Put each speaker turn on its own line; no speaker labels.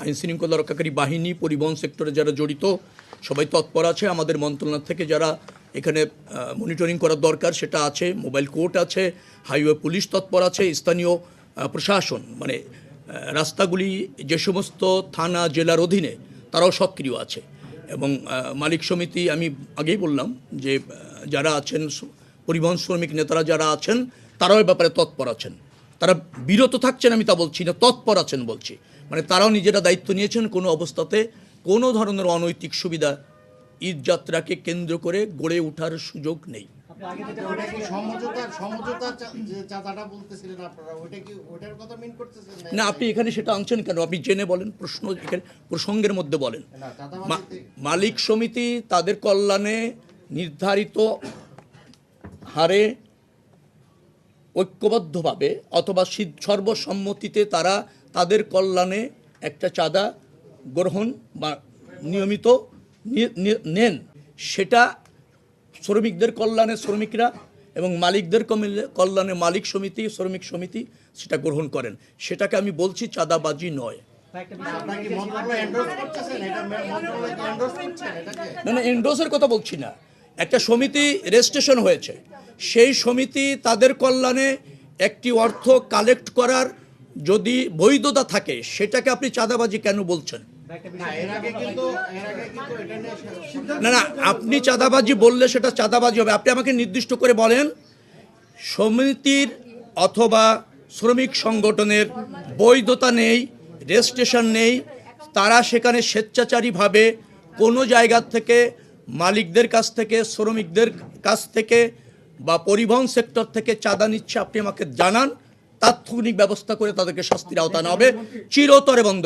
আইন শৃঙ্খলা রক্ষাকারী বাহিনী, পরিবহন সেক্টরে যারা জড়িত সবাই তৎপর আছে। আমাদের মন্ত্রণালয় থেকে যারা এখানে মনিটরিং করার দরকার সেটা আছে, মোবাইল কোর্ট আছে, হাইওয়ে পুলিশ তৎপর আছে, স্থানীয় প্রশাসন মানে রাস্তাগুলি যে সমস্ত থানা জেলার অধীনে তারাও সক্রিয় আছে। এবং মালিক সমিতি আমি আগেই বললাম যে যারা আছেন পরিবহন শ্রমিক নেতারা যারা আছেন তারাও এ ব্যাপারে তৎপর আছেন। তারা বিরত থাকছেন আমি তা বলছি না, তৎপর আছেন বলছি। মানে তারাও নিজেরা দায়িত্ব নিয়েছেন কোনো অবস্থাতে কোনো ধরনের অনৈতিক সুবিধা ঈদ যাত্রাকে কেন্দ্র করে গড়ে ওঠার সুযোগ নেই। না, আপনি এখানে সেটা আনছেন কেন? আপনি জেনে বলেন, প্রশ্ন এখানে প্রসঙ্গের মধ্যে বলেন। মালিক সমিতি তাদের কল্যাণে নির্ধারিত হারে ঐক্যবদ্ধভাবে অথবা সর্বসম্মতিতে তারা তাদের কল্যাণে একটা চাঁদা গ্রহণ বা নিয়মিত নেন। সেটা শ্রমিকদের কল্যাণে শ্রমিকরা এবং মালিকদের কল্যাণে মালিক সমিতি, শ্রমিক সমিতি সেটা গ্রহণ করেন। সেটাকে আমি বলছি চাঁদাবাজি নয়। না, এন্ডোর্সের কথা বলছি না। একটা সমিতি রেজিস্ট্রেশন হয়েছে, সেই সমিতি তাদের কল্যাণে একটি অর্থ কালেক্ট করার যদি বৈধতা থাকে সেটাকে আপনি চাঁদাবাজি কেন বলছেন? না না, আপনি চাঁদাবাজি বললে সেটা চাঁদাবাজি হবে। আপনি আমাকে নির্দিষ্ট করে বলেন সমিতির অথবা শ্রমিক সংগঠনের বৈধতা নেই, রেজিস্ট্রেশন নেই, তারা সেখানে স্বেচ্ছাচারীভাবে কোনো জায়গা থেকে মালিকদের কাছ থেকে, শ্রমিকদের কাছ থেকে বা পরিবহন সেক্টর থেকে চাঁদা নিচ্ছে, আপনি আমাকে জানান। তাৎক্ষণিক ব্যবস্থা করে তাদেরকে শাস্তির আওতায় আনা হবে, চিরতরে বন্ধ।